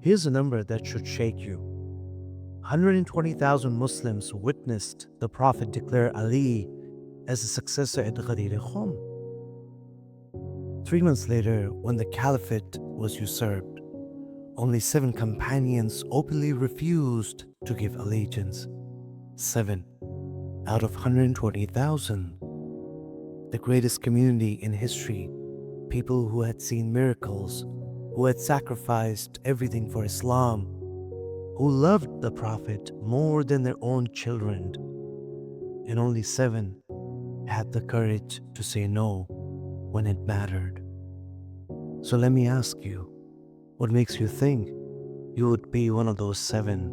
Here's a number that should shake you. 120,000 Muslims witnessed the Prophet declare Ali as the successor at Ghadir Khum. 3 months later, when the caliphate was usurped, only 7 companions openly refused to give allegiance. 7 out of 120,000. The greatest community in history, people who had seen miracles, who had sacrificed everything for Islam, who loved the Prophet more than their own children, and only 7 had the courage to say no when it mattered. So let me ask you, what makes you think you would be one of those 7?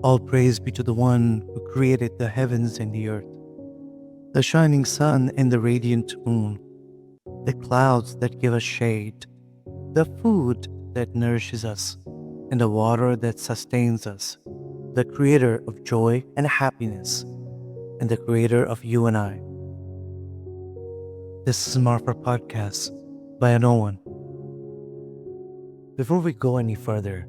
All praise be to the one who created the heavens and the earth, the shining sun and the radiant moon, the clouds that give us shade, the food that nourishes us, and the water that sustains us, the creator of joy and happiness, and the creator of you and I. This is Marefa Podcast by no one. Before we go any further,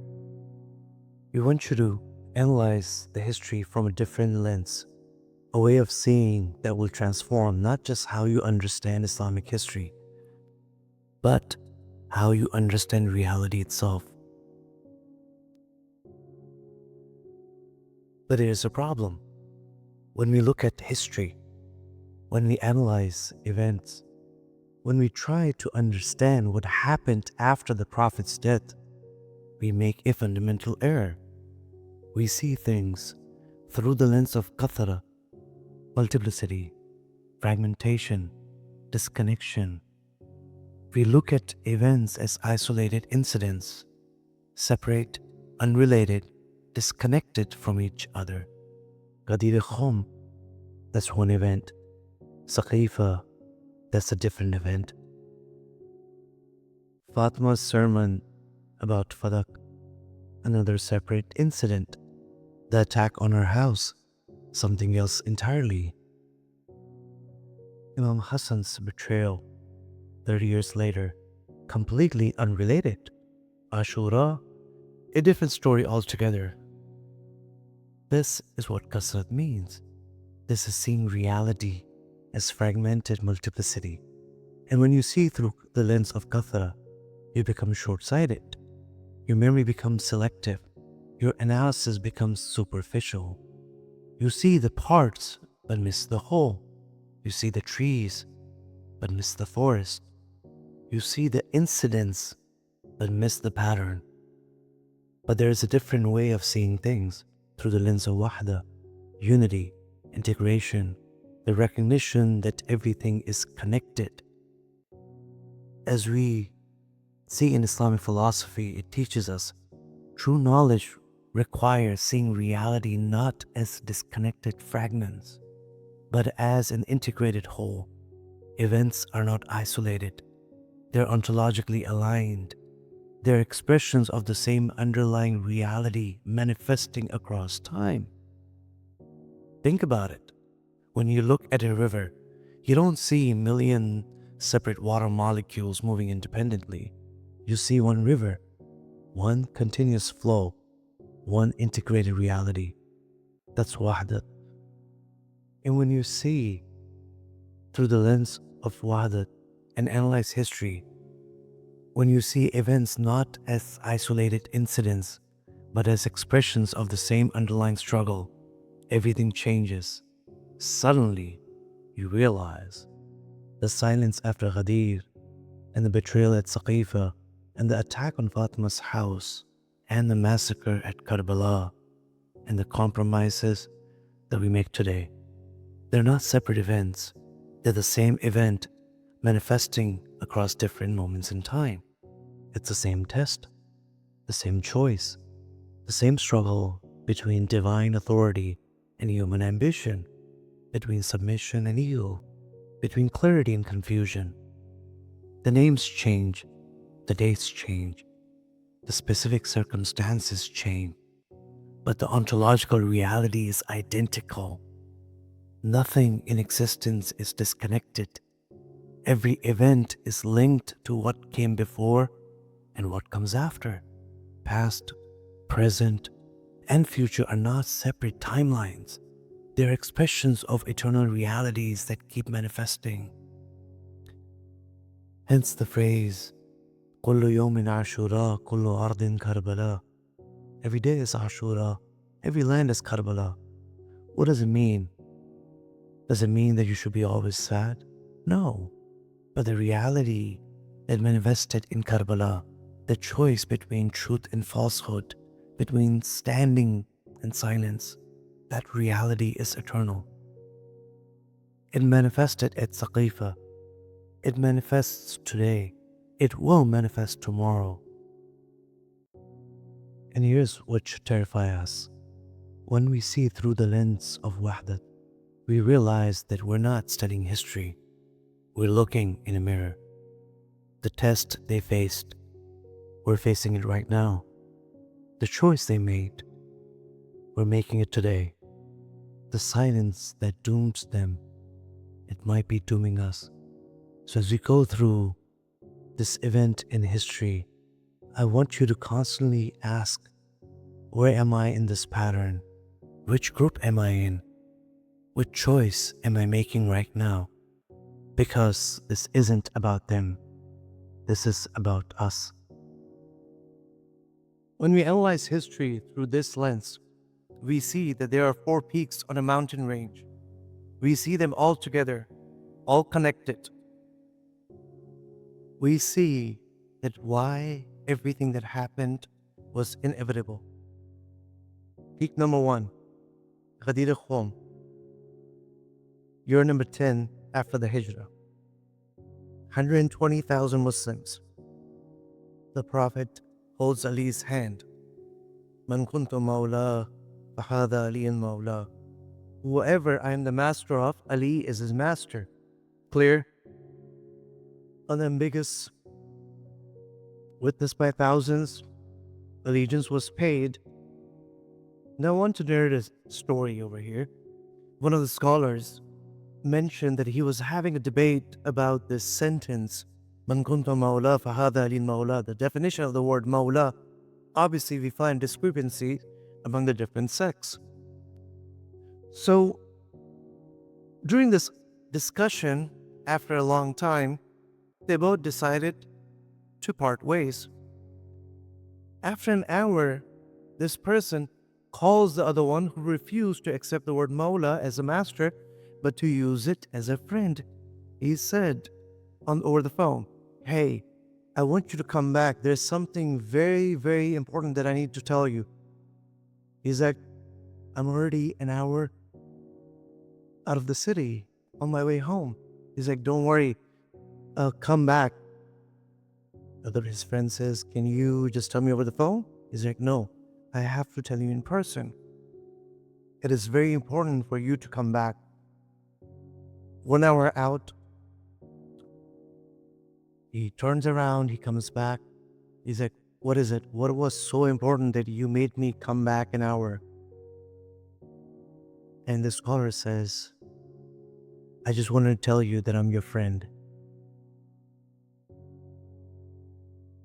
we want you to analyze the history from a different lens, a way of seeing that will transform not just how you understand Islamic history, but how you understand reality itself. But there is a problem. When we look at history, when we analyze events, when we try to understand what happened after the Prophet's death, we make a fundamental error. We see things through the lens of Kathrat, multiplicity, fragmentation, disconnection. We look at events as isolated incidents, separate, unrelated, disconnected from each other. Ghadir Khum, that's one event. Saqifah, that's a different event. Fatima's sermon about Fadak, another separate incident. The attack on her house, something else entirely. Imam Hassan's betrayal, 30 years later, completely unrelated. Ashura, a different story altogether. This is what Kathrat means. This is seeing reality as fragmented multiplicity. And when you see through the lens of Kathrat, you become short-sighted. Your memory becomes selective. Your analysis becomes superficial. You see the parts but miss the whole. You see the trees but miss the forest. You see the incidents but miss the pattern. But there is a different way of seeing things through the lens of Wahdat, unity, integration, the recognition that everything is connected. As we see in Islamic philosophy, it teaches us true knowledge requires seeing reality not as disconnected fragments, but as an integrated whole. Events are not isolated. They're ontologically aligned. They're expressions of the same underlying reality manifesting across time. Think about it. When you look at a river, you don't see a million separate water molecules moving independently. You see one river, one continuous flow, one integrated reality. That's Wahdat. And when you see through the lens of Wahdat and analyze history, when you see events not as isolated incidents, but as expressions of the same underlying struggle, everything changes. Suddenly, you realize the silence after Ghadir, and the betrayal at Saqifah, and the attack on Fatima's house, and the massacre at Karbala, and the compromises that we make today. They're not separate events. They're the same event manifesting across different moments in time. It's the same test, the same choice, the same struggle between divine authority and human ambition, between submission and ego, between clarity and confusion. The names change, the dates change, the specific circumstances change, but the ontological reality is identical. Nothing in existence is disconnected. Every event is linked to what came before and what comes after. Past, present, and future are not separate timelines. They're expressions of eternal realities that keep manifesting. Hence the phrase, كل يوم عاشوراء كل أرض كربلاء. Every day is Ashura, every land is Karbala. What does it mean? Does it mean that you should be always sad? No. But the reality that manifested in Karbala, the choice between truth and falsehood, between standing and silence, that reality is eternal. It manifested at Saqifah. It manifests today. It will manifest tomorrow. And here's what should terrify us. When we see through the lens of Wahdat, we realize that we're not studying history. We're looking in a mirror. The test they faced, we're facing it right now. The choice they made, we're making it today. The silence that dooms them, it might be dooming us. So as we go through this event in history, I want you to constantly ask, where am I in this pattern? Which group am I in? Which choice am I making right now? Because this isn't about them. This is about us. When we analyze history through this lens, we see that there are 4 peaks on a mountain range. We see them all together, all connected. We see that why everything that happened was inevitable. Peak number 1, Ghadir Khum. Year number 10 after the Hijrah. 120,000 Muslims. The Prophet holds Ali's hand. Man kuntu mawla, fahada aliyan mawla. Whoever I am the master of, Ali is his master. Clear? Unambiguous. Witnessed by thousands. Allegiance was paid. Now I want to narrate a story over here. One of the scholars mentioned that he was having a debate about this sentence, Man kuntu mawla fahada aliyan mawla. The definition of the word mawla, obviously we find discrepancy among the different sects. So during this discussion, after a long time, they both decided to part ways. After an hour, this person calls the other one who refused to accept the word Mawla as a master, but to use it as a friend. He said over the phone, hey, I want you to come back. There's something very, very important that I need to tell you. He's like, I'm already an hour out of the city on my way home. He's like, don't worry, I'll come back. Other his friend says, can you just tell me over the phone? He's like, no, I have to tell you in person. It is very important for you to come back. 1 hour out, he turns around, he comes back. He's like, what is it? What was so important that you made me come back an hour? And the scholar says, I just wanted to tell you that I'm your friend.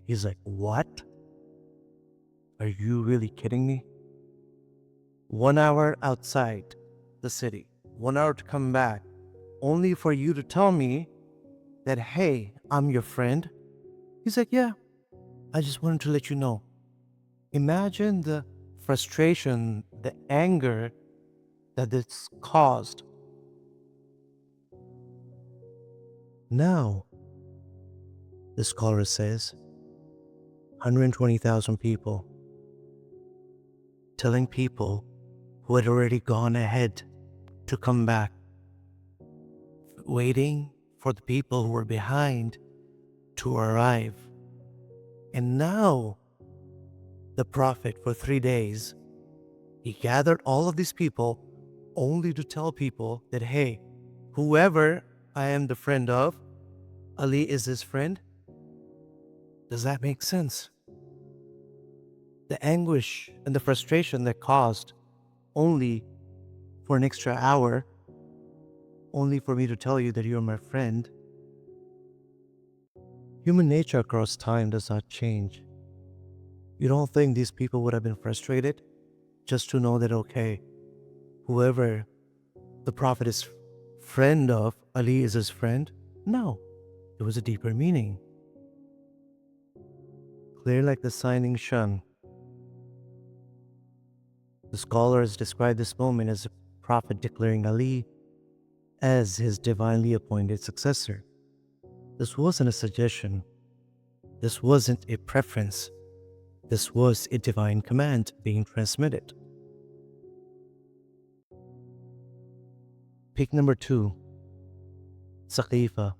He's like, what? Are you really kidding me? 1 hour outside the city, 1 hour to come back, only for you to tell me that, hey, I'm your friend? He's like, yeah, I just wanted to let you know. Imagine the frustration, the anger that this caused. Now, the scholar says, 120,000 people telling people who had already gone ahead to come back, waiting for the people who were behind to arrive. And now, the Prophet, for 3 days, he gathered all of these people only to tell people that, hey, whoever I am the friend of, Ali is his friend. Does that make sense? The anguish and the frustration that caused only for an extra hour, only for me to tell you that you're my friend. Human nature across time does not change. You don't think these people would have been frustrated just to know that, okay, whoever the Prophet is friend of, Ali is his friend? No, there was a deeper meaning. Clear like the shining sun. The scholars describe this moment as the Prophet declaring Ali as his divinely appointed successor. This wasn't a suggestion. This wasn't a preference. This was a divine command being transmitted. Peak number 2, Saqifah,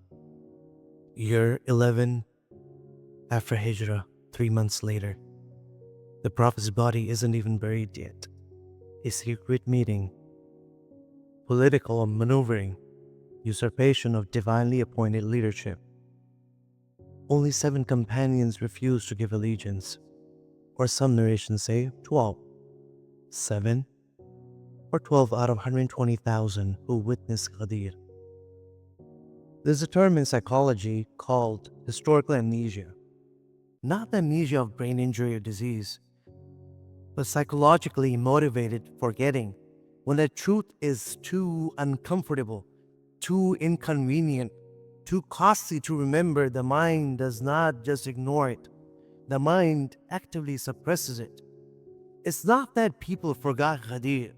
year 11 after Hijrah, 3 months later. The Prophet's body isn't even buried yet. A secret meeting, political maneuvering, usurpation of divinely appointed leadership. Only 7 companions refused to give allegiance, or some narrations say 12. 7 or 12 out of 120,000 who witnessed Ghadir. There's a term in psychology called historical amnesia. Not the amnesia of brain injury or disease, but psychologically motivated forgetting when the truth is too uncomfortable, too inconvenient, too costly to remember. The mind does not just ignore it. The mind actively suppresses it. It's not that people forgot Ghadir.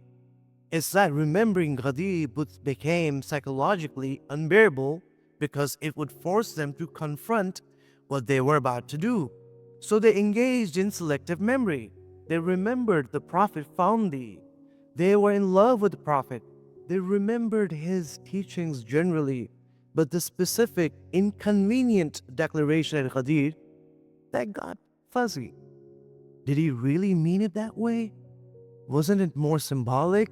It's that remembering Ghadir became psychologically unbearable because it would force them to confront what they were about to do. So they engaged in selective memory. They remembered the Prophet fondly. They were in love with the Prophet. They remembered his teachings generally. But the specific, inconvenient declaration at Ghadir, that got fuzzy. Did he really mean it that way? Wasn't it more symbolic?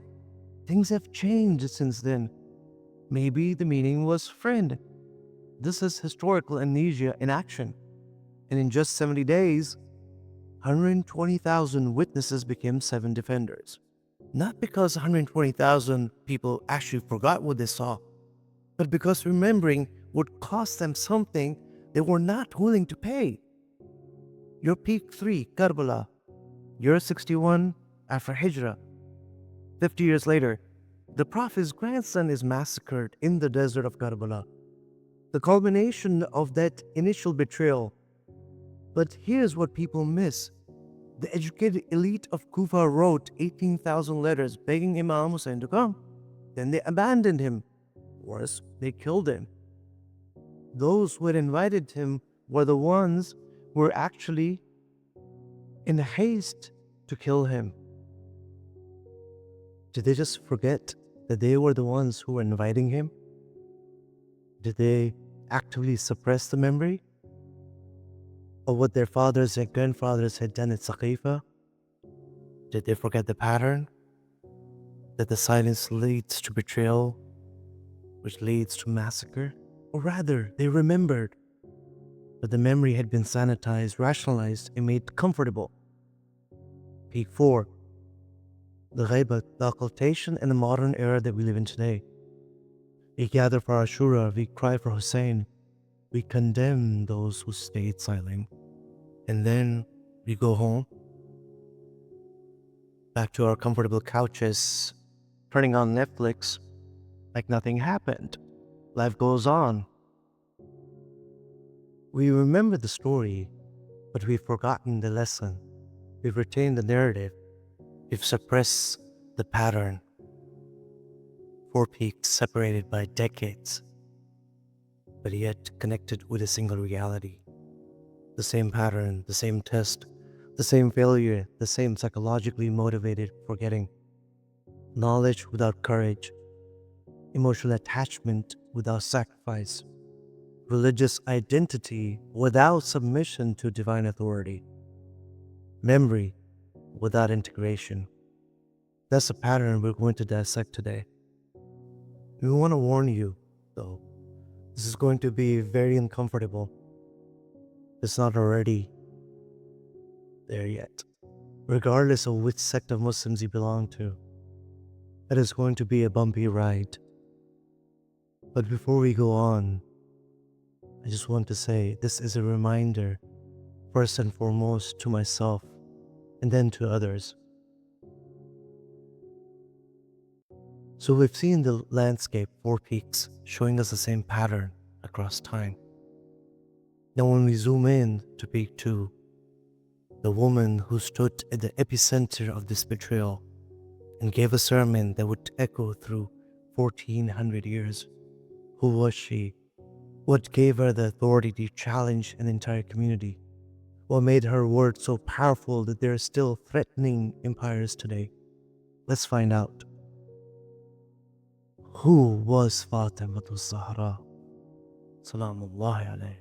Things have changed since then. Maybe the meaning was friend. This is historical amnesia in action. And in just 70 days, 120,000 witnesses became 7 defenders. Not because 120,000 people actually forgot what they saw, but because remembering would cost them something they were not willing to pay. Your peak 3, Karbala, year 61 after Hijrah. 50 years later, the Prophet's grandson is massacred in the desert of Karbala. The culmination of that initial betrayal. But here's what people miss. The educated elite of Kufa wrote 18,000 letters begging Imam Hussein to come. Then they abandoned him. Worse, they killed him. Those who had invited him were the ones who were actually in haste to kill him. Did they just forget that they were the ones who were inviting him? Did they actively suppress the memory of what their fathers and grandfathers had done at Saqifah? Did they forget the pattern? That the silence leads to betrayal, which leads to massacre? Or rather, they remembered, but the memory had been sanitized, rationalized, and made comfortable. Peak 4. The ghaibat, the occultation in the modern era that we live in today. We gather for Ashura, we cry for Hussein, we condemn those who stayed silent, and then we go home, back to our comfortable couches, turning on Netflix like nothing happened. Life goes on. We remember the story, but we've forgotten the lesson. We've retained the narrative. We've suppressed the pattern. 4 peaks separated by decades, but yet connected with a single reality. The same pattern, the same test, the same failure, the same psychologically motivated forgetting. Knowledge without courage, emotional attachment without sacrifice, religious identity without submission to divine authority, memory without integration. That's a pattern we're going to dissect today. We want to warn you, though, this is going to be very uncomfortable. It's not already there yet. Regardless of which sect of Muslims you belong to, it is going to be a bumpy ride. But before we go on, I just want to say this is a reminder, first and foremost, to myself and then to others. So we've seen the landscape, four peaks, showing us the same pattern across time. Now when we zoom in to peak 2, the woman who stood at the epicenter of this betrayal and gave a sermon that would echo through 1400 years. Who was she? What gave her the authority to challenge an entire community? What made her words so powerful that they're still threatening empires today? Let's find out. Who was Fatima Zahra? Salamullahi alayha.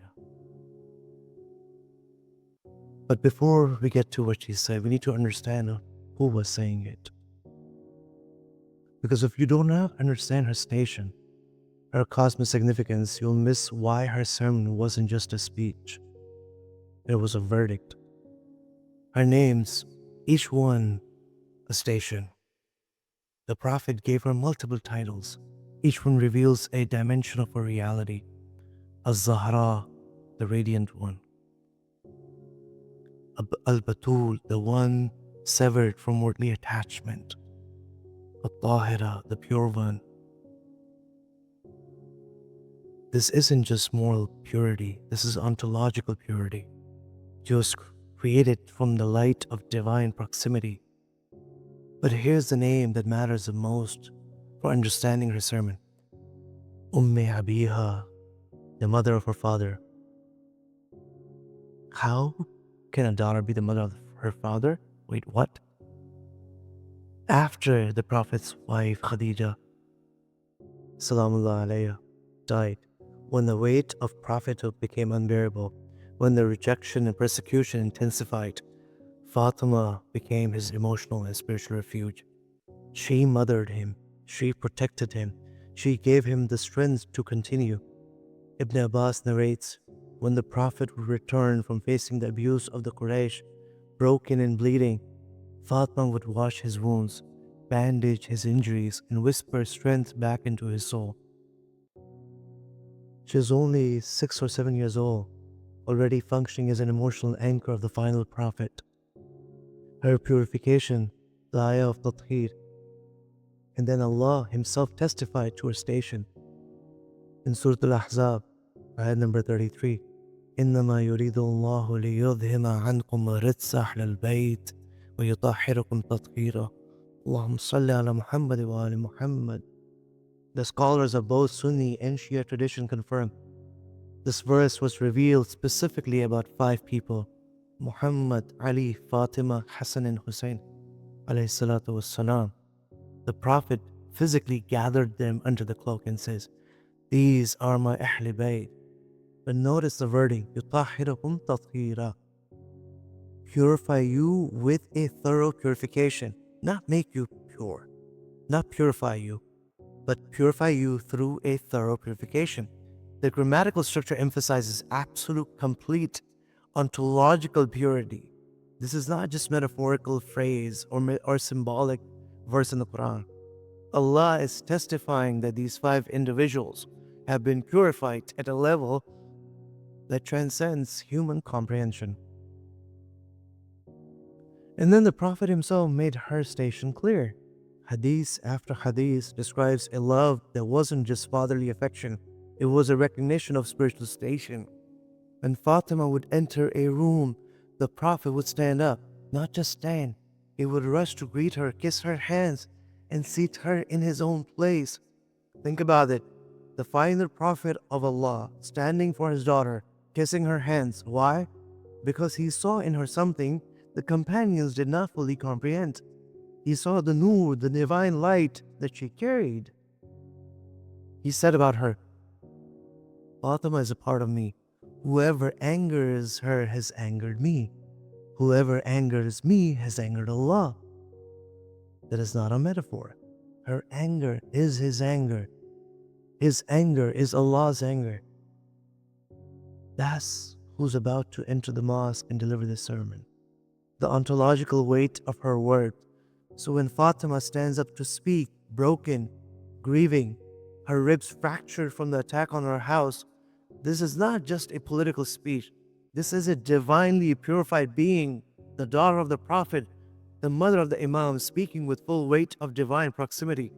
But before we get to what she said, we need to understand who was saying it. Because if you do not understand her station, her cosmic significance, you'll miss why her sermon wasn't just a speech. It was a verdict. Her names, each one a station. The Prophet gave her multiple titles. Each one reveals a dimension of her reality. Al-Zahra, the radiant one. Al-Batul, the one severed from worldly attachment. Al-Tahira, the pure one. This isn't just moral purity, this is ontological purity. She was created from the light of divine proximity. But here's the name that matters the most for understanding her sermon. Abiha, the mother of her father. How can a daughter be the mother of her father? Wait, what? After the Prophet's wife Khadija, Salamullah alayha, died, when the weight of prophethood became unbearable, when the rejection and persecution intensified, Fatima became his emotional and spiritual refuge. She mothered him, she protected him, she gave him the strength to continue. Ibn Abbas narrates, when the Prophet would return from facing the abuse of the Quraysh, broken and bleeding, Fatima would wash his wounds, bandage his injuries, and whisper strength back into his soul. She was only 6 or 7 years old, already functioning as an emotional anchor of the final Prophet. Her purification, the ayah of Tathir, and then Allah Himself testified to her station. In Surah Al-Ahzab, ayah number 33, إِنَّمَا يُرِيدُ اللَّهُ لِيُذْهِبَ عَنْكُمْ الرِّجْسَ أَهْلَ الْبَيْتِ وَيُطَهِّرَكُمْ تَطْهِيرًا. اللهم صل على محمد وآل محمد. The scholars of both Sunni and Shia tradition confirm this verse was revealed specifically about 5 people: Muhammad, Ali, Fatima, Hassan, and Hussein, alayhi salatu wassalam. The Prophet physically gathered them under the cloak and says, "These are my Ahl Bayt." But notice the wording, يُطَهِّرَكُمْ تَطْهِيرًا. Purify you with a thorough purification, not make you pure, not purify you, but purify you through a thorough purification. The grammatical structure emphasizes absolute, complete, ontological purity. This is not just metaphorical phrase or symbolic verse in the Quran. Allah is testifying that these 5 individuals have been purified at a level that transcends human comprehension. And then the Prophet himself made her station clear. Hadith after hadith describes a love that wasn't just fatherly affection, it was a recognition of spiritual station. When Fatima would enter a room, the Prophet would stand up, not just stand. He would rush to greet her, kiss her hands, and seat her in his own place. Think about it. The final Prophet of Allah standing for his daughter, kissing her hands. Why? Because he saw in her something the companions did not fully comprehend. He saw the nur, the divine light that she carried. He said about her, Fatima is a part of me. Whoever angers her has angered me. Whoever angers me has angered Allah. That is not a metaphor. Her anger is His anger. His anger is Allah's anger. That's who's about to enter the mosque and deliver the sermon. The ontological weight of her word. So when Fatima stands up to speak, broken, grieving, her ribs fractured from the attack on her house, This is not just a political speech. This is a divinely purified being, the daughter of the Prophet, the mother of the Imam, speaking with full weight of divine proximity.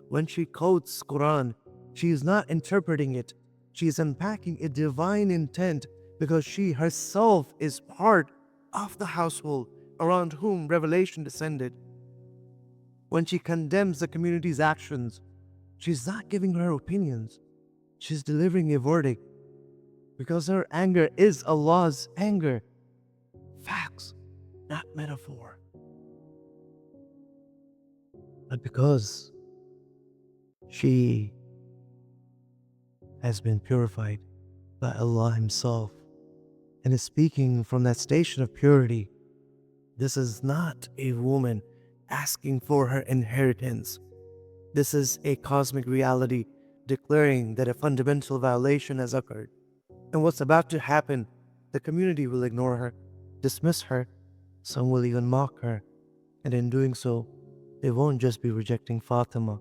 When she quotes Quran, she is not interpreting it. She is unpacking a divine intent because she herself is part of the household around whom revelation descended. When she condemns the community's actions, she's not giving her opinions. She's delivering a verdict because her anger is Allah's anger. Facts, not metaphor. But because she has been purified by Allah Himself and is speaking from that station of purity, this is not a woman asking for her inheritance. This is a cosmic reality declaring that a fundamental violation has occurred. And what's about to happen, the community will ignore her, dismiss her, some will even mock her. And in doing so, they won't just be rejecting Fatima,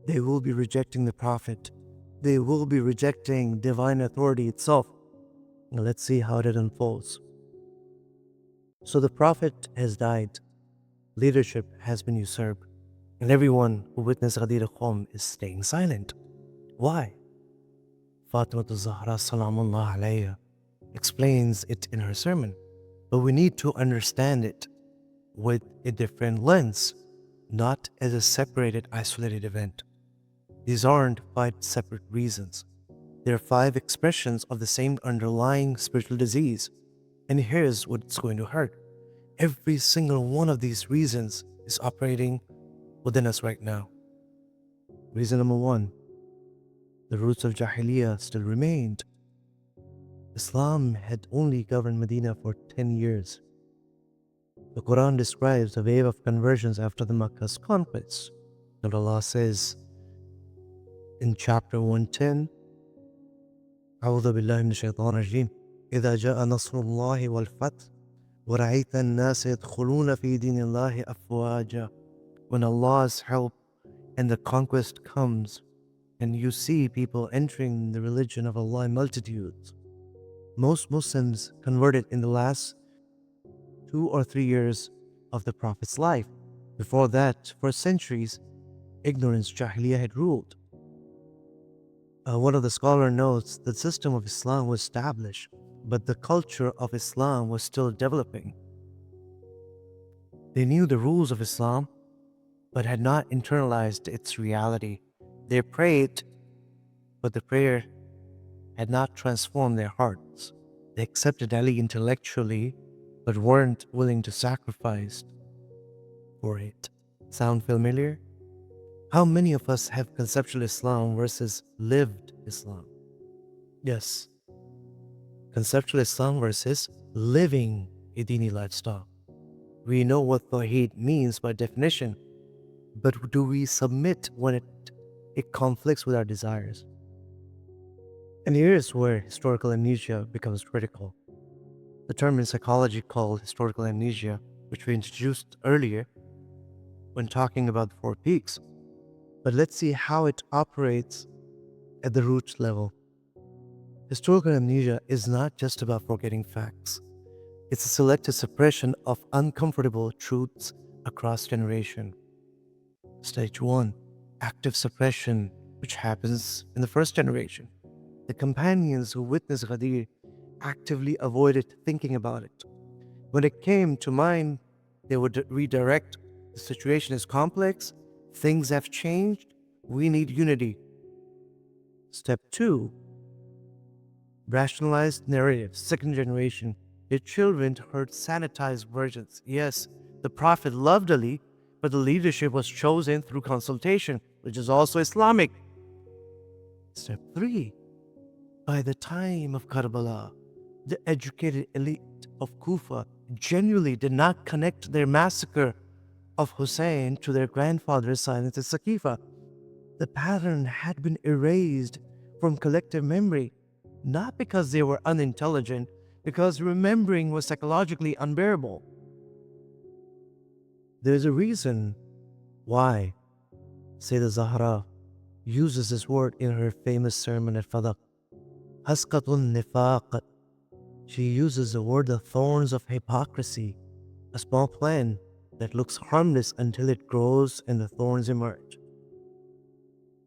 they will be rejecting the Prophet. They will be rejecting divine authority itself. Now let's see how it unfolds. So the Prophet has died, leadership has been usurped, and everyone who witnessed Ghadir Khum is staying silent. Why? Fatima Zahra salamullah alayha explains it in her sermon, but we need to understand it with a different lens, not as a separated, isolated event. These aren't 5 separate reasons. There are 5 expressions of the same underlying spiritual disease. And here's what's going to hurt. Every single one of these reasons is operating within us right now. Reason number 1, the roots of Jahiliyyah still remained. Islam had only governed Medina for 10 years. The Quran describes a wave of conversions after the Makkah's conquest. And Allah says in chapter 110, أعوذ بالله من الشيطان الرجيم إذا جاء نصر الله والفتح ورأيت الناس يدخلون في دين الله أفواجا. When Allah's help and the conquest comes, and you see people entering the religion of Allah in multitudes. Most Muslims converted in the last 2 or 3 years of the Prophet's life. Before that, for centuries, ignorance, Jahiliyyah had ruled. One of the scholars notes the system of Islam was established, but the culture of Islam was still developing. They knew the rules of Islam, but had not internalized its reality. They prayed, but the prayer had not transformed their hearts. They accepted Ali intellectually, but weren't willing to sacrifice for it. Sound familiar? How many of us have conceptual Islam versus lived Islam? Yes. Conceptual Islam versus living a dini lifestyle. We know what Tawheed means by definition, but do we submit when it conflicts with our desires? And here's where historical amnesia becomes critical. The term in psychology called historical amnesia, which we introduced earlier when talking about the 4 peaks. But let's see how it operates at the root level. Historical amnesia is not just about forgetting facts. It's a selective suppression of uncomfortable truths across generation. Stage 1, active suppression, which happens in the first generation. The companions who witnessed Ghadir actively avoided thinking about it. When it came to mind, they would redirect. The situation is complex. Things have changed. We need unity. Step 2, rationalized narratives. Second generation. Their children heard sanitized versions. Yes, the Prophet loved Ali, but the leadership was chosen through consultation, which is also Islamic. Step 3, by the time of Karbala, the educated elite of Kufa genuinely did not connect their massacre of Hussein to their grandfather's silence at Saqifah. The pattern had been erased from collective memory, not because they were unintelligent, because remembering was psychologically unbearable. There's a reason why Syeda Zahra uses this word in her famous sermon at Fadak. Haskatul nifaq. She uses the word the thorns of hypocrisy, a small plant that looks harmless until it grows and the thorns emerge.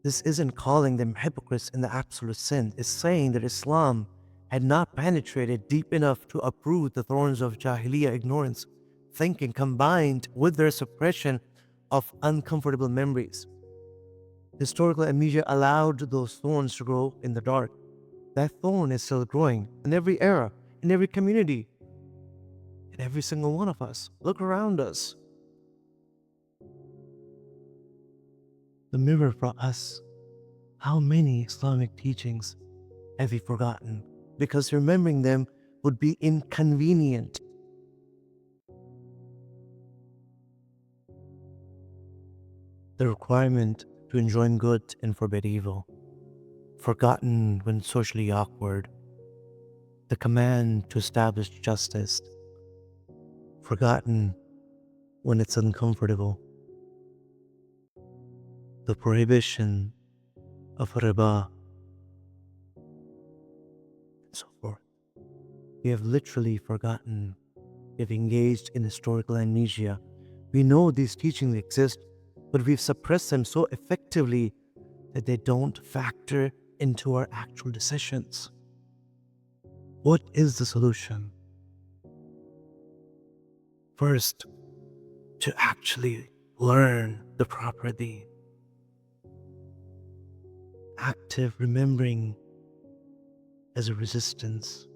This isn't calling them hypocrites in the absolute sense. It's saying that Islam had not penetrated deep enough to uproot the thorns of Jahiliyyah ignorance, thinking combined with their suppression of uncomfortable memories. Historical amnesia allowed those thorns to grow in the dark. That thorn is still growing in every era, in every community, in every single one of us. Look around us. The mirror for us. How many Islamic teachings have we forgotten? Because remembering them would be inconvenient. The requirement to enjoin good and forbid evil. Forgotten when socially awkward. The command to establish justice. Forgotten when it's uncomfortable. The prohibition of riba, and so forth. We have literally forgotten. We have engaged in historical amnesia. We know these teachings exist, but we've suppressed them so effectively that they don't factor into our actual decisions. What is the solution? First, to actually learn the proper deen. Active remembering as a resistance.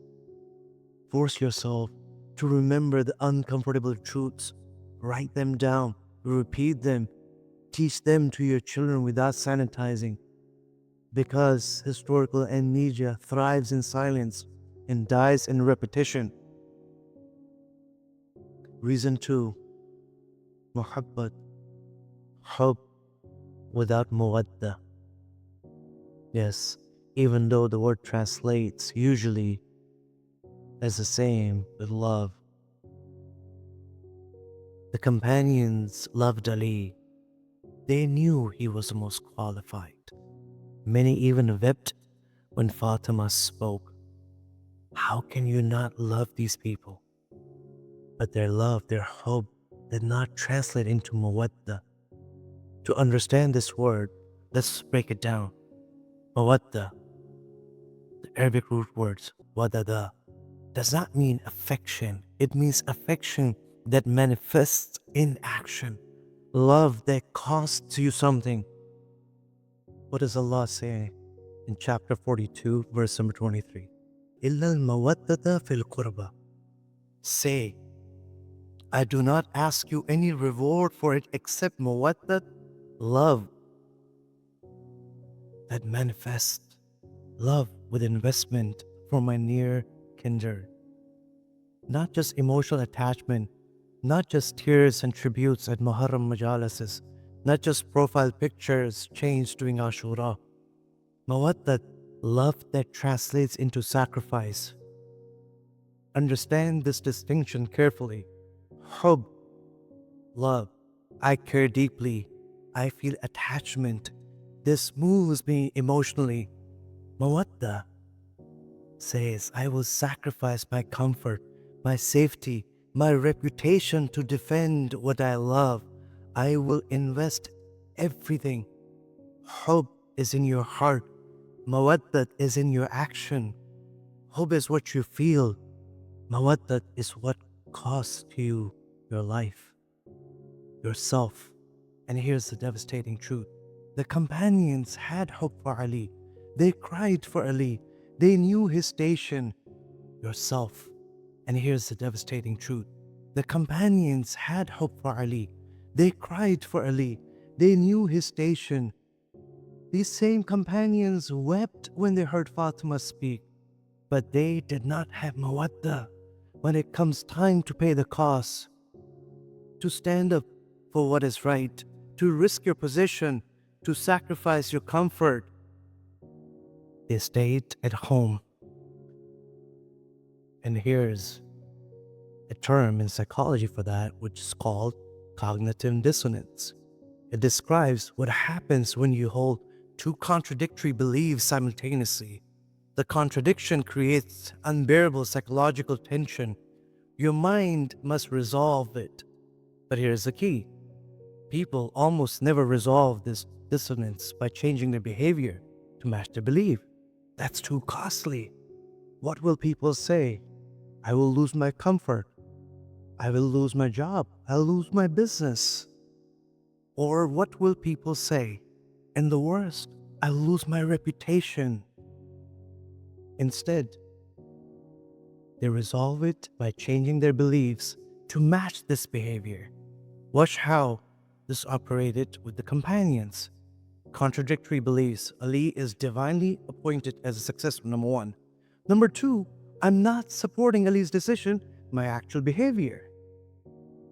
Force yourself to remember the uncomfortable truths. Write them down, repeat them, teach them to your children without sanitizing. Because historical amnesia thrives in silence and dies in repetition. Reason 2. Muhabbat. Hub without mawadda. Yes, even though the word translates usually as the same with love. The companions loved Ali. They knew he was the most qualified. Many even wept when Fatima spoke. How can you not love these people? But their love, their hope, did not translate into mawadda. To understand this word, let's break it down. Mawadda, the Arabic root words, wadada, does not mean affection. It means affection that manifests in action. Love that costs you something. What does Allah say in chapter 42, verse number 23? Illa al-mawaddata fil qurba. Say, I do not ask you any reward for it except mawaddat, love that manifests, love with investment for my near kindred. Not just emotional attachment, not just tears and tributes at Muharram majalises, not just profile pictures changed during Ashura. Mawaddat, love that translates into sacrifice. Understand this distinction carefully. Hub, love. I care deeply. I feel attachment. This moves me emotionally. Mawadda says, I will sacrifice my comfort, my safety, my reputation to defend what I love. I will invest everything. Hub is in your heart. Mawaddat is in your action. Hub is what you feel. Mawaddat is what costs you your life, yourself. And here's the devastating truth. The companions had hope for Ali. They cried for Ali. They knew his station, yourself. And here's the devastating truth. The companions had hope for Ali. They cried for Ali. They knew his station. These same companions wept when they heard Fatima speak. But they did not have mawadda when it comes time to pay the cost, to stand up for what is right, to risk your position, to sacrifice your comfort. They stayed at home. And here's a term in psychology for that, which is called cognitive dissonance. It describes what happens when you hold two contradictory beliefs simultaneously. The contradiction creates unbearable psychological tension. Your mind must resolve it. But here's the key. People almost never resolve this dissonance by changing their behavior to match their belief. That's too costly. What will people say? I will lose my comfort. I will lose my job. I'll lose my business. Or what will people say? And the worst, I'll lose my reputation. Instead, they resolve it by changing their beliefs to match this behavior. Watch how this operated with the companions. Contradictory beliefs. Ali is divinely appointed as a successor, number one. Number two, I'm not supporting Ali's decision, my actual behavior.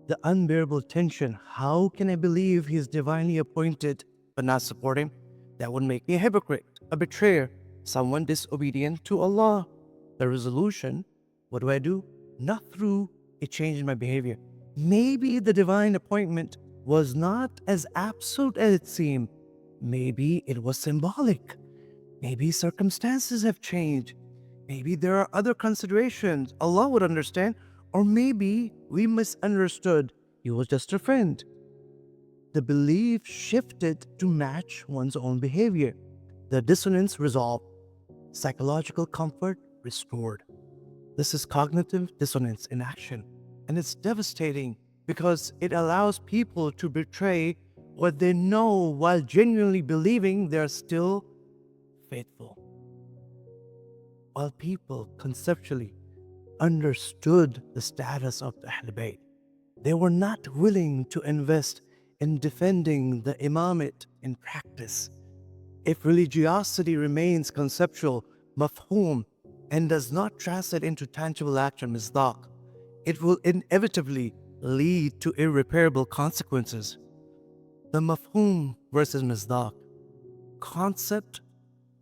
The unbearable tension. How can I believe he is divinely appointed but not support him? That would make me a hypocrite, a betrayer, someone disobedient to Allah. The resolution, what do? Not through a change in my behavior. Maybe the divine appointment was not as absolute as it seemed. Maybe it was symbolic. Maybe circumstances have changed. Maybe there are other considerations Allah would understand. Or maybe we misunderstood. He was just a friend. The belief shifted to match one's own behavior. The dissonance resolved. Psychological comfort restored. This is cognitive dissonance in action. And it's devastating because it allows people to betray what they know while genuinely believing they're still faithful. While people conceptually understood the status of the Ahl Bayt, they were not willing to invest in defending the imamate in practice. If religiosity remains conceptual, mafhum, and does not translate into tangible action, misdaq, it will inevitably lead to irreparable consequences. The mafhum versus misdaq, concept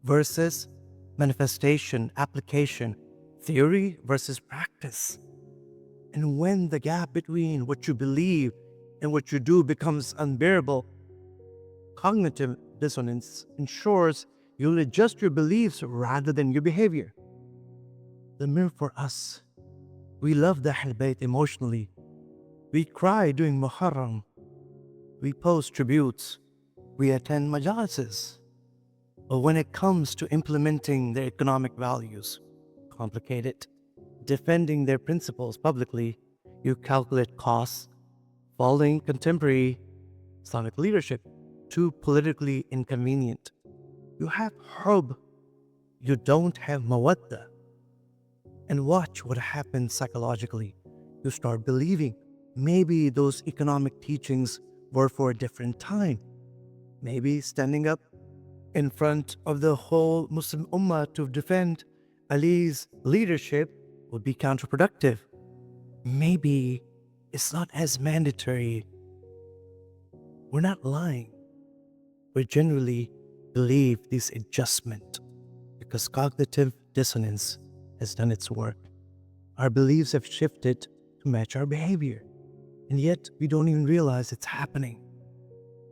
versus manifestation, application, theory versus practice. And when the gap between what you believe and what you do becomes unbearable, cognitive dissonance ensures you'll adjust your beliefs rather than your behavior. The mirror for us. We love the Ahl Bayt emotionally. We cry during Muharram. We post tributes. We attend majalises. But when it comes to implementing their economic values, complicated, defending their principles publicly, you calculate costs, following contemporary Islamic leadership, too politically inconvenient. You have hub, you don't have mawadda. And watch what happens psychologically. You start believing maybe those economic teachings were for a different time. Maybe standing up in front of the whole Muslim Ummah to defend Ali's leadership would be counterproductive. Maybe it's not as mandatory. We're not lying. We generally believe this adjustment because cognitive dissonance has done its work. Our beliefs have shifted to match our behavior, and yet we don't even realize it's happening.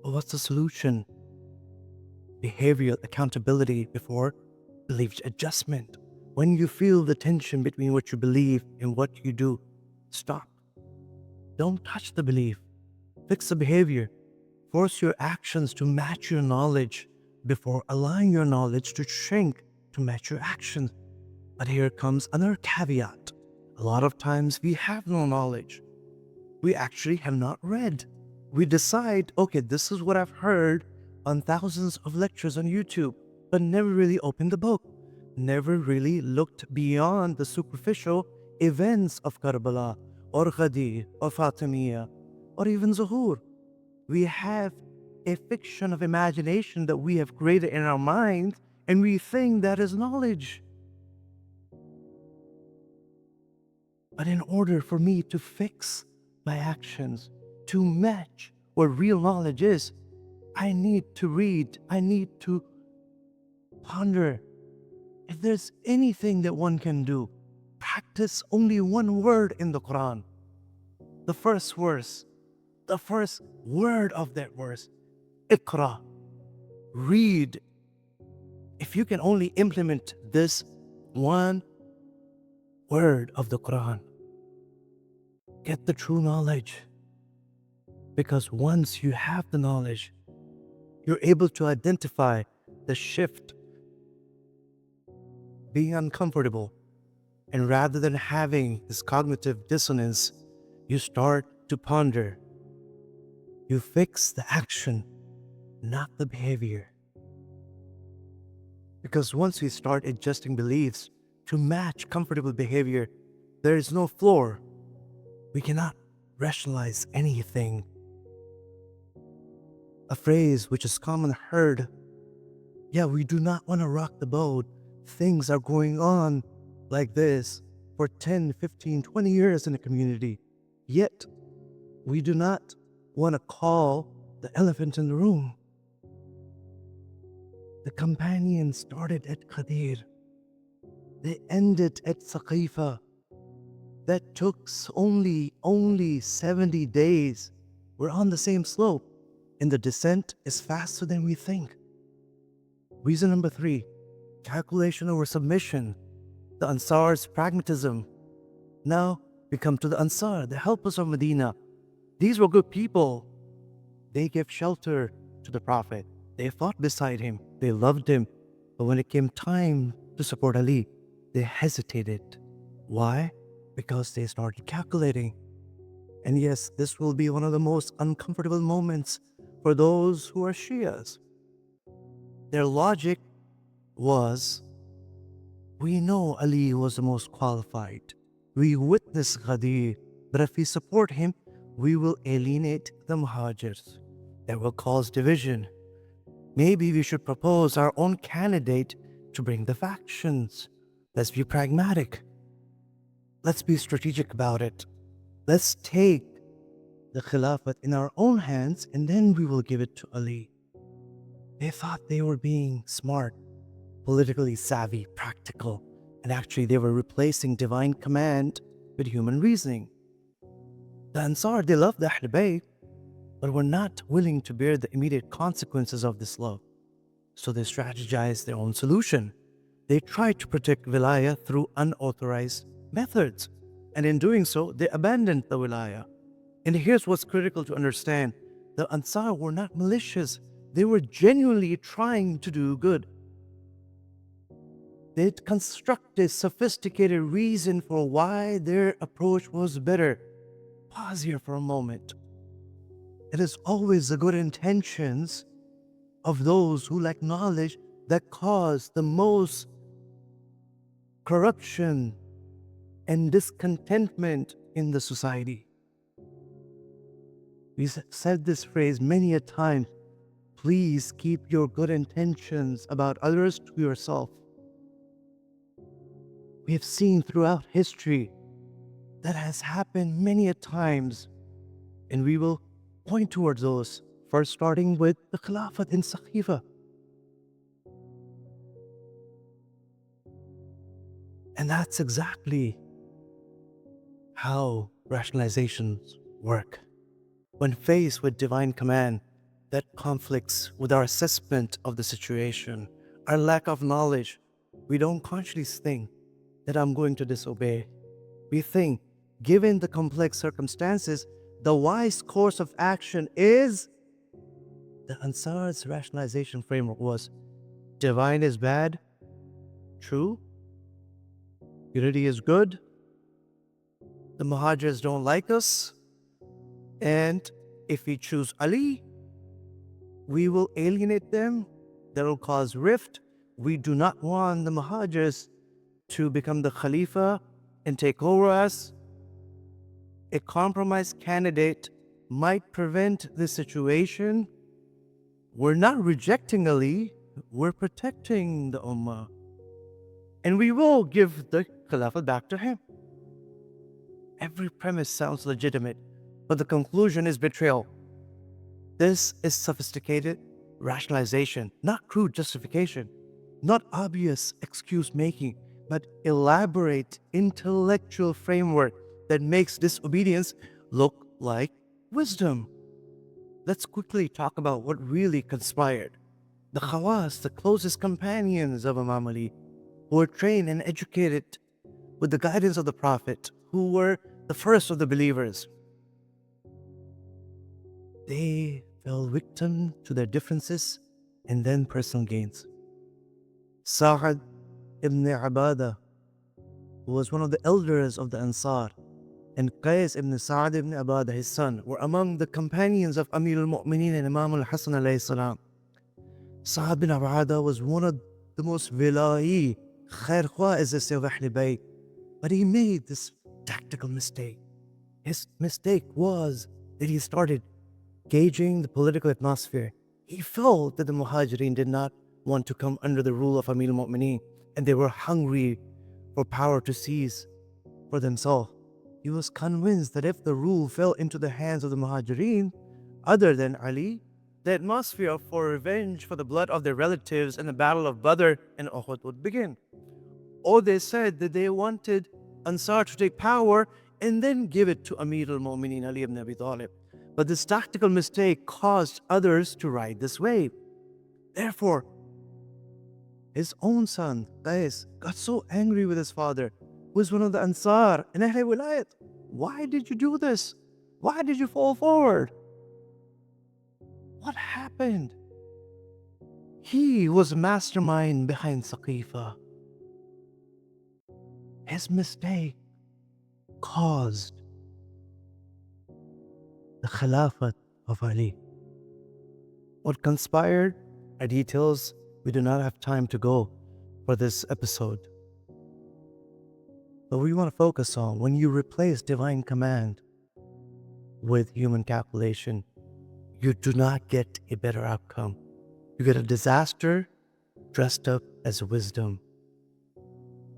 But what's the solution? Behavioral accountability before belief adjustment. When you feel the tension between what you believe and what you do, stop. Don't touch the belief. Fix the behavior. Force your actions to match your knowledge before allowing your knowledge to shrink to match your actions. But here comes another caveat. A lot of times we have no knowledge. We actually have not read. We decide, okay, this is what I've heard on thousands of lectures on YouTube, but never really opened the book. Never really looked beyond the superficial events of Karbala or Ghadir or Fatimiyya or even Zuhur. We have a fiction of imagination that we have created in our minds, and we think that is knowledge. But in order for me to fix my actions to match what real knowledge is, I need to read, I need to ponder. If there's anything that one can do, practice only one word in the Quran. The first verse, the first word of that verse, Iqra. Read. If you can only implement this one word of the Quran. Get the true knowledge. Because once you have the knowledge, you're able to identify the shift, being uncomfortable. And rather than having this cognitive dissonance, you start to ponder. You fix the action, not the behavior. Because once we start adjusting beliefs to match comfortable behavior, there is no floor. We cannot rationalize anything. A phrase which is commonly heard, we do not want to rock the boat. Things are going on like this for 10, 15, 20 years in the community. Yet, we do not want to call the elephant in the room. The companions started at Ghadir. They ended at Saqifah. That took only 70 days. We're on the same slope, and the descent is faster than we think. Reason number 3, calculation over submission. The Ansar's pragmatism. Now we come to the Ansar, the helpers of Medina. These were good people. They gave shelter to the Prophet. They fought beside him. They loved him. But when it came time to support Ali, they hesitated. Why? Because they started calculating. And yes, this will be one of the most uncomfortable moments for those who are Shias. Their logic was, we know Ali was the most qualified. We witness Ghadir, but if we support him, we will alienate the Muhajirs. That will cause division. Maybe we should propose our own candidate to bring the factions. Let's be pragmatic. Let's be strategic about it. Let's take the Khilafat in our own hands and then we will give it to Ali. They thought they were being smart, politically savvy, practical, and actually they were replacing divine command with human reasoning. The Ansar, they loved the Ahl Bayt, but were not willing to bear the immediate consequences of this love. So they strategized their own solution. They tried to protect Wilayah through unauthorized methods. And in doing so, they abandoned the Wilayah. And here's what's critical to understand. The Ansar were not malicious. They were genuinely trying to do good. They constructed sophisticated reason for why their approach was better. Pause here for a moment. It is always the good intentions of those who lack knowledge that cause the most corruption and discontentment in the society. We said this phrase many a time. Please keep your good intentions about others to yourself. We have seen throughout history that has happened many a times, and we will point towards those, first starting with the Khilafat in Saqifah. And that's exactly how rationalizations work. When faced with divine command that conflicts with our assessment of the situation, our lack of knowledge, we don't consciously think that I'm going to disobey. We think, given the complex circumstances, the wise course of action is. The Ansar's rationalization framework was, divine is bad, true. Unity is good. The Muhajirs don't like us. And if we choose Ali, we will alienate them. That will cause rift. We do not want the Muhajirs to become the Khalifa and take over us. A compromised candidate might prevent this situation. We're not rejecting Ali, we're protecting the Ummah. And we will give the Khilafah back to him. Every premise sounds legitimate, but the conclusion is betrayal. This is sophisticated rationalization, not crude justification, not obvious excuse making, but elaborate intellectual framework that makes disobedience look like wisdom. Let's quickly talk about what really conspired. The Khawas, the closest companions of Imam Ali, who were trained and educated with the guidance of the Prophet, who were the first of the believers. They fell victim to their differences and then personal gains. Sa'ad ibn Ubadah, who was one of the elders of the Ansar, and Qais ibn Sa'ad ibn Ubadah, his son, were among the companions of Amir al-Mu'mineen and Imam al-Hasan alayhi salam. Sa'ad ibn Ubadah was one of the most vila'i, khairkhwa, as they say, of Ahl Bayt. But he made this tactical mistake. His mistake was that he started gauging the political atmosphere. He felt that the Muhajirin did not want to come under the rule of Amir al-Mu'mineen, and they were hungry for power to seize for themselves. He was convinced that if the rule fell into the hands of the Muhajirin, other than Ali, the atmosphere for revenge for the blood of their relatives in the Battle of Badr and Uhud would begin. Or they said that they wanted Ansar to take power and then give it to Amir al-Mu'mineen Ali ibn Abi Talib. But this tactical mistake caused others to ride this wave. Therefore, his own son, Qais, got so angry with his father, who was one of the Ansar in Ahl Wilayat. Why did you do this? Why did you fall forward? What happened? He was a mastermind behind Saqifah. His mistake caused the Khilafat of Ali. What conspired are details we do not have time to go for this episode. But we want to focus on when you replace divine command with human calculation, you do not get a better outcome. You get a disaster dressed up as wisdom.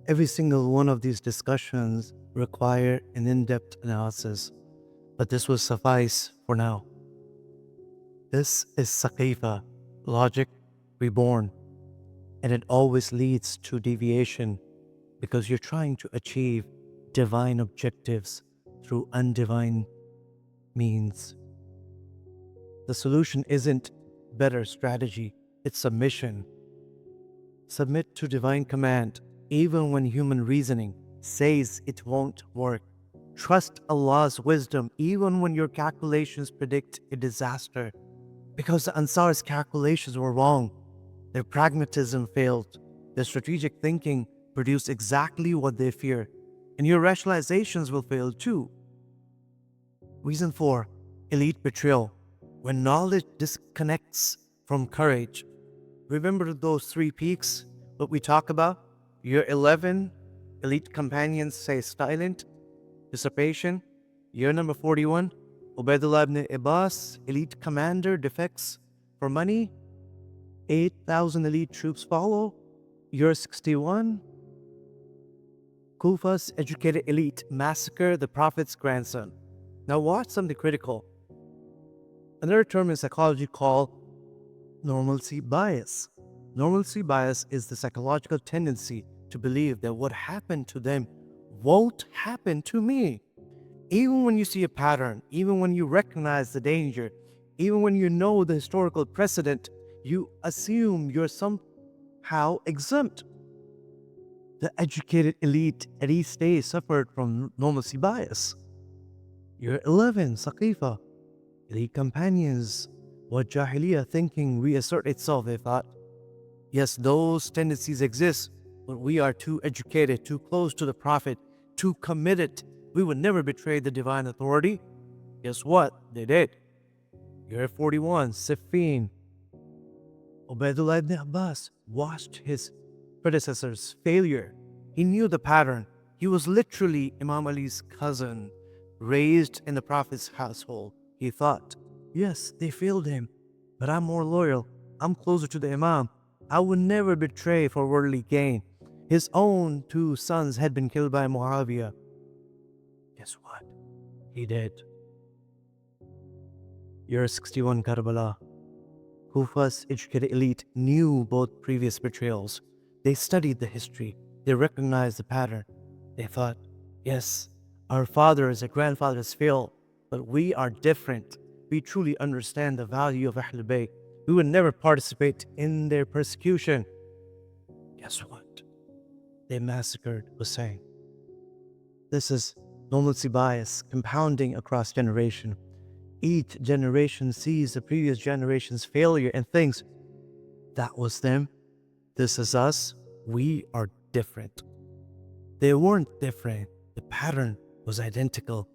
Every single one of these discussions require an in-depth analysis, but this will suffice for now. This is Saqifah, logic reborn, and it always leads to deviation because you're trying to achieve divine objectives through undivine means. The solution isn't better strategy, it's submission. Submit to divine command, even when human reasoning says it won't work. Trust Allah's wisdom, even when your calculations predict a disaster. Because the Ansar's calculations were wrong. Their pragmatism failed. Their strategic thinking produced exactly what they fear. And your rationalizations will fail too. Reason 4. Elite betrayal. When knowledge disconnects from courage. Remember those 3 peaks that we talk about? Year 11, elite companions say silent, usurpation. Year number 41, Ubaidullah ibn Abbas, elite commander, defects for money. 8,000 elite troops follow. Year 61, Kufa's educated elite massacre the Prophet's grandson. Now watch something critical. Another term in psychology called normalcy bias. Normalcy bias is the psychological tendency to believe that what happened to them won't happen to me. Even when you see a pattern, even when you recognize the danger, even when you know the historical precedent, you assume you're somehow exempt. The educated elite at each stage suffered from normalcy bias. Year 11, Saqifah. Elite companions, what Jahiliyyah thinking reassert itself, they thought. Yes, those tendencies exist, but we are too educated, too close to the Prophet, too committed. We would never betray the divine authority. Guess what? They did. Year 41, Siffin. Ubaidullah ibn Abbas watched his predecessor's failure. He knew the pattern. He was literally Imam Ali's cousin, raised in the Prophet's household. He thought, yes, they failed him, but I'm more loyal. I'm closer to the Imam. I would never betray for worldly gain. His own 2 sons had been killed by Muawiyah. Guess what? He did. Year 61, Karbala. Kufa's educated elite knew both previous betrayals. They studied the history. They recognized the pattern. They thought, yes, our fathers and grandfathers failed, but we are different. We truly understand the value of Ahl Bayt. We would never participate in their persecution. Guess what? they massacred Hussein. This is normalcy bias compounding across generation. Each generation sees the previous generation's failure and thinks, that was them, this is us, we are different. They weren't different, the pattern was identical,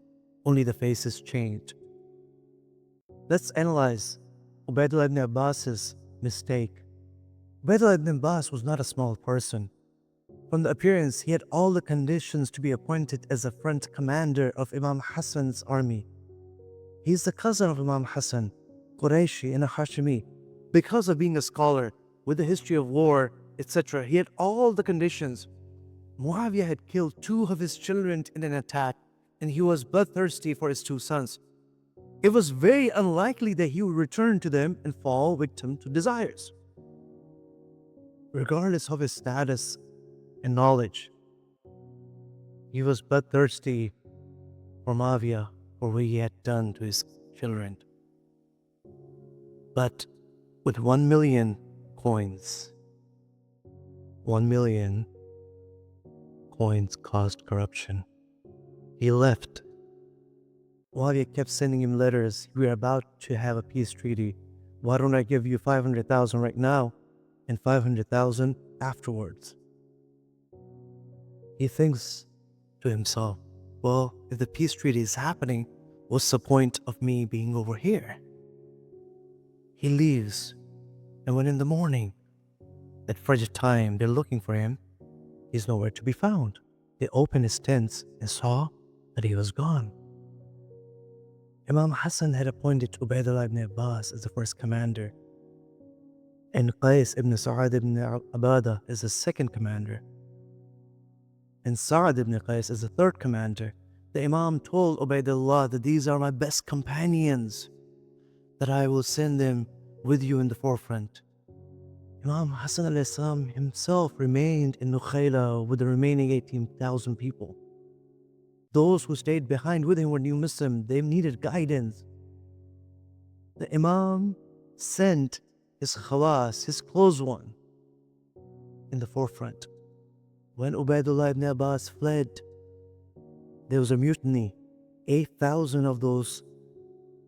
only the faces changed. Let's analyze Ubaidullah ibn Abbas's mistake. Ubaidullah ibn Abbas was not a small person. From the appearance, he had all the conditions to be appointed as a front commander of Imam Hassan's army. He is the cousin of Imam Hassan, Qurayshi and a Hashimi. Because of being a scholar with a history of war, etc., he had all the conditions. Muawiyah had killed 2 of his children in an attack, and he was bloodthirsty for his 2 sons. It was very unlikely that he would return to them and fall victim to desires. Regardless of his status and knowledge, he was bloodthirsty for Muawiyah for what he had done to his children. But with 1 million coins, 1 million coins caused corruption. He left. Muawiyah kept sending him letters. We are about to have a peace treaty. Why don't I give you 500,000 right now and 500,000 afterwards? He thinks to himself, well, if the peace treaty is happening, what's the point of me being over here? He leaves, and when in the morning, at Fajr time, they're looking for him, he's nowhere to be found. They opened his tents and saw that he was gone. Imam Hassan had appointed Ubaidullah ibn Abbas as the first commander, and Qais ibn Sa'ad ibn Abada is the second commander, and Sa'ad ibn Qais is the third commander. The Imam told Ubaidullah that these are my best companions, that I will send them with you in the forefront. Imam Hassan al-Islam himself remained in Nukhayla with the remaining 18,000 people. Those who stayed behind with him were new Muslims. They needed guidance. The Imam sent his khawas, his close one, in the forefront. When Ubaidullah ibn Abbas fled, there was a mutiny. 8,000 of those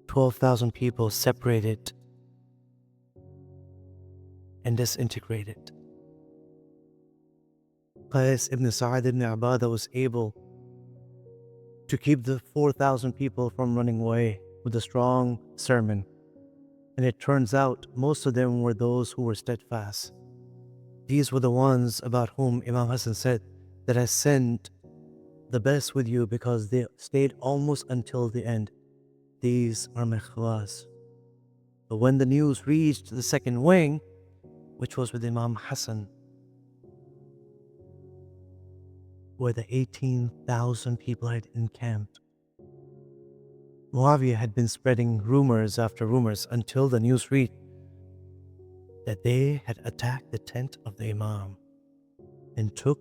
12,000 people separated and disintegrated. Qais ibn Sa'ad ibn Abada was able to keep the 4,000 people from running away with a strong sermon. And it turns out most of them were those who were steadfast. These were the ones about whom Imam Hassan said that I sent the best with you because they stayed almost until the end. These are my khawas. But when the news reached the second wing, which was with Imam Hassan, where the 18,000 people had encamped, Muawiyah had been spreading rumors after rumors until the news reached that they had attacked the tent of the Imam and took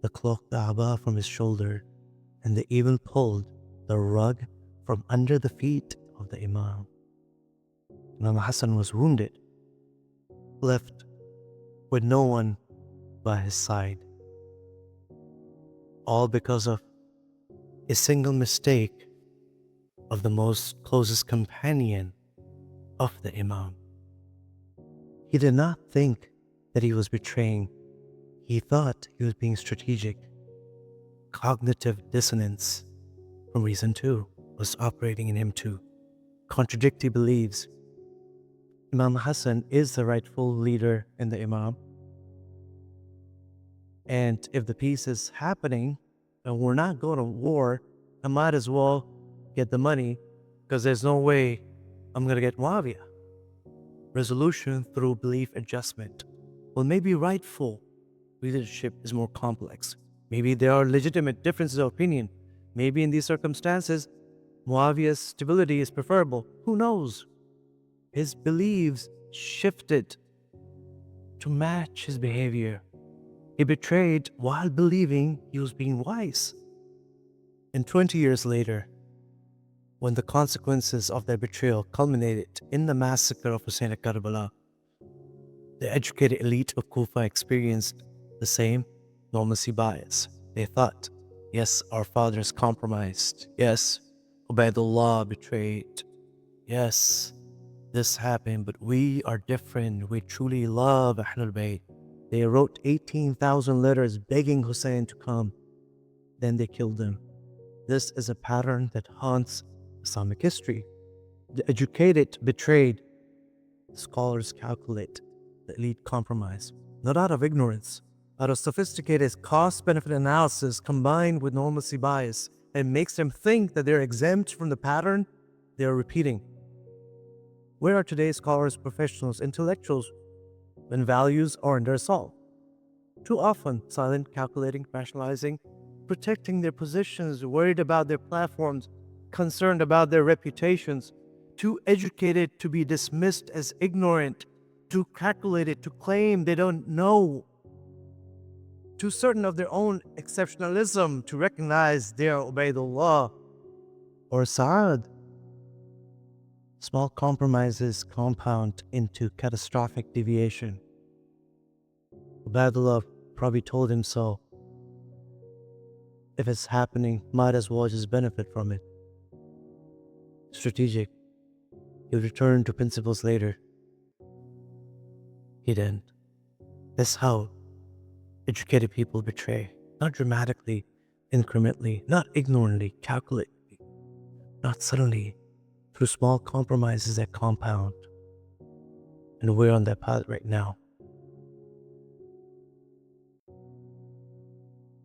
the cloak, the aba, from his shoulder, and they even pulled the rug from under the feet of the Imam. Imam Hassan was wounded, left with no one by his side, all because of a single mistake of the most closest companion of the Imam. He did not think that he was betraying. He thought he was being strategic. Cognitive dissonance from reason 2 was operating in him too. Contradictory beliefs. Imam Hassan is the rightful leader in the Imam. And if the peace is happening and we're not going to war, I might as well get the money because there's no way I'm going to get Muawiyah. Resolution through belief adjustment. Well, maybe rightful leadership is more complex. Maybe there are legitimate differences of opinion. Maybe in these circumstances, Muawiyah's stability is preferable. Who knows? His beliefs shifted to match his behavior. He betrayed while believing he was being wise. And 20 years later, when the consequences of their betrayal culminated in the massacre of Hussein at Karbala, the educated elite of Kufa experienced the same Normalcy bias. They thought, yes, our fathers compromised. Yes, Ubaidullah betrayed. Yes, this happened, but we are different. We truly love Ahlul Bayt. They wrote 18,000 letters begging Hussein to come. Then they killed him. This is a pattern that haunts Islamic history. The educated betrayed. Scholars calculate the elite compromise, not out of ignorance, out of sophisticated cost-benefit analysis combined with normalcy bias, and makes them think that they're exempt from the pattern they are repeating. Where are today's scholars, professionals, intellectuals when values are under assault? Too often, silent, calculating, rationalizing, protecting their positions, worried about their platforms, concerned about their reputations, too educated to be dismissed as ignorant, too calculated to claim they don't know, too certain of their own exceptionalism to recognize their Ubaidullah or Sa'ad. Small compromises compound into catastrophic deviation. Ubaidullah probably told him so. If it's happening, might as well just benefit from it. Strategic. He'll return to principles later. He didn't. That's how educated people betray. Not dramatically, incrementally, not ignorantly, calculatedly, not suddenly, through small compromises that compound. And we're on that path right now.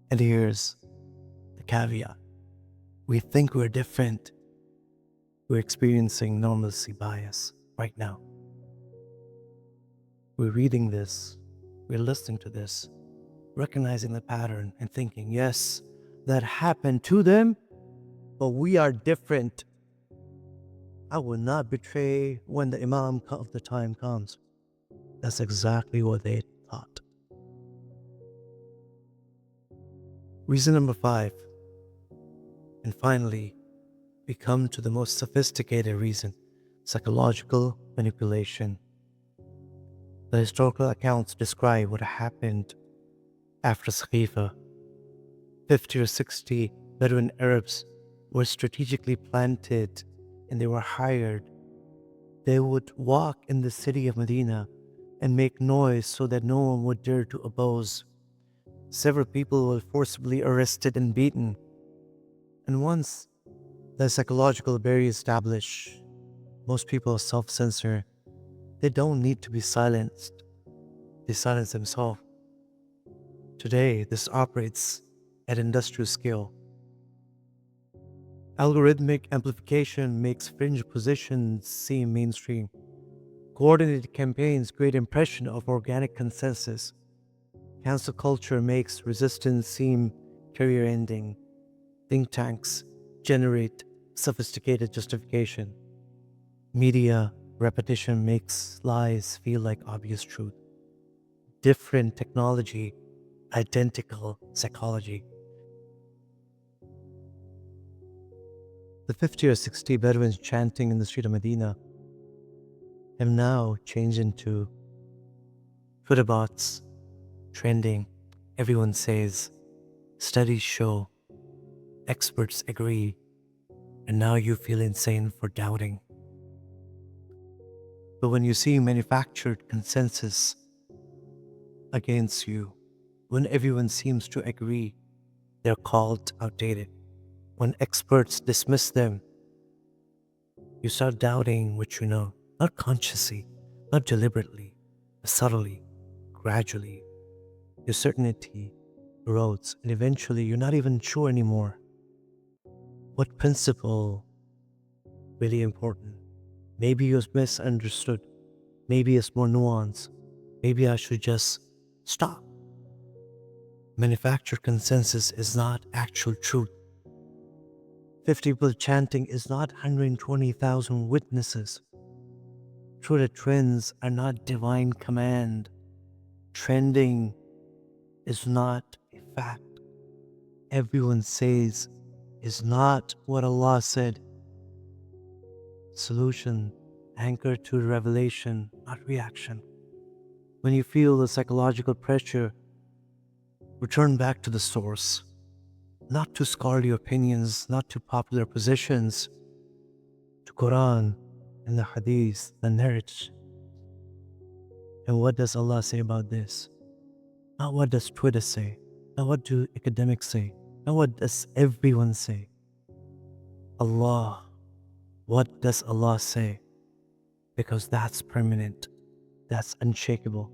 And here's the caveat. We think we're different. We're experiencing normalcy bias right now. We're reading this, we're listening to this, recognizing the pattern and thinking, yes, that happened to them, but we are different. I will not betray when the Imam of the time comes. That's exactly what they thought. Reason number 5. And finally, we come to the most sophisticated reason: psychological manipulation. The historical accounts describe what happened after Saqifah. 50 or 60 Bedouin Arabs were strategically planted and they were hired. They would walk in the city of Medina and make noise so that no one would dare to oppose. Several people were forcibly arrested and beaten. And once the psychological barrier is established, most people self-censor. They don't need to be silenced. They silence themselves. Today, this operates at industrial scale. Algorithmic amplification makes fringe positions seem mainstream. Coordinated campaigns create impression of organic consensus. Cancel culture makes resistance seem career-ending. Think tanks generate sophisticated justification. Media repetition makes lies feel like obvious truth. Different technology, identical psychology. The 50 or 60 Bedouins chanting in the street of Medina have now changed into Twitter bots, trending. Everyone says, studies show, experts agree, and now you feel insane for doubting. But when you see manufactured consensus against you, when everyone seems to agree, they're called outdated. When experts dismiss them, you start doubting what you know, not consciously, not deliberately, but subtly, gradually. Your certainty erodes, and eventually you're not even sure anymore. What principle really important? Maybe it was misunderstood. Maybe it's more nuanced. Maybe I should just stop. Manufactured consensus is not actual truth. 50 people chanting is not 120,000 witnesses. Twitter trends are not divine command. Trending is not a fact. Everyone says is not what Allah said. Solution anchored to revelation, not reaction. When you feel the psychological pressure, Return back to the source, not to scholarly opinions, not to popular positions, to Quran and the Hadith, the narrative. And what does Allah say about this? Not what does Twitter say, not what do academics say, not what does everyone say. Allah, what does Allah say? Because that's permanent, that's unshakable,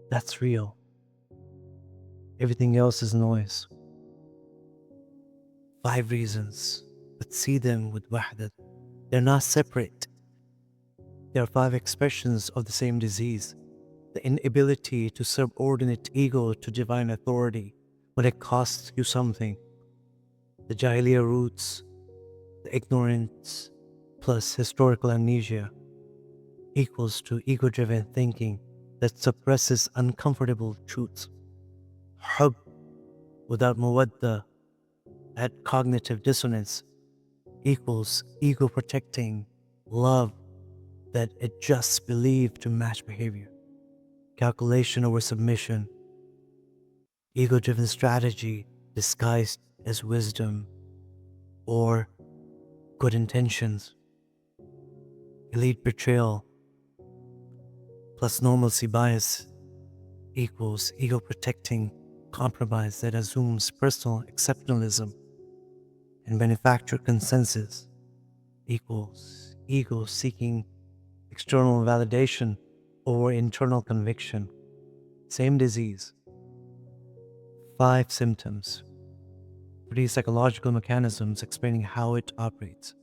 that's real. Everything else is noise. 5 reasons, but see them with Wahdat. They're not separate. They are 5 expressions of the same disease. The inability to subordinate ego to divine authority when it costs you something. The Jahiliyyah roots, the ignorance plus historical amnesia equals to ego-driven thinking that suppresses uncomfortable truths. Hub without mawadda at cognitive dissonance equals ego-protecting love that adjusts belief to match behavior. Calculation over submission, ego-driven strategy disguised as wisdom or good intentions. Elite betrayal plus normalcy bias equals ego-protecting compromise that assumes personal exceptionalism. And manufactured consensus equals ego seeking external validation over internal conviction. Same disease. 5 symptoms. 3 psychological mechanisms explaining how it operates.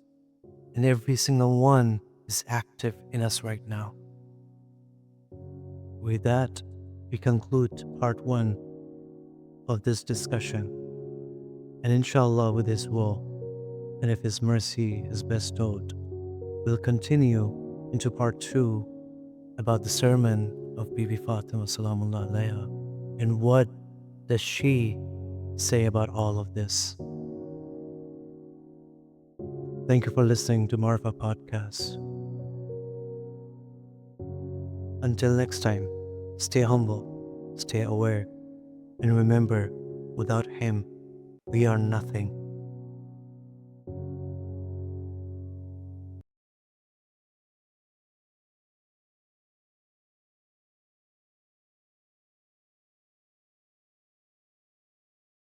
And every single one is active in us right now. With that, we conclude part 1 of this discussion. And inshallah, with His will and if His mercy is bestowed, we'll continue into part 2 about the sermon of Bibi Fatima Salamullah Alaiha and what does she say about all of this. Thank you for listening to Marefa Podcast. Until next time, stay humble, stay aware, and remember, without Him, we are nothing.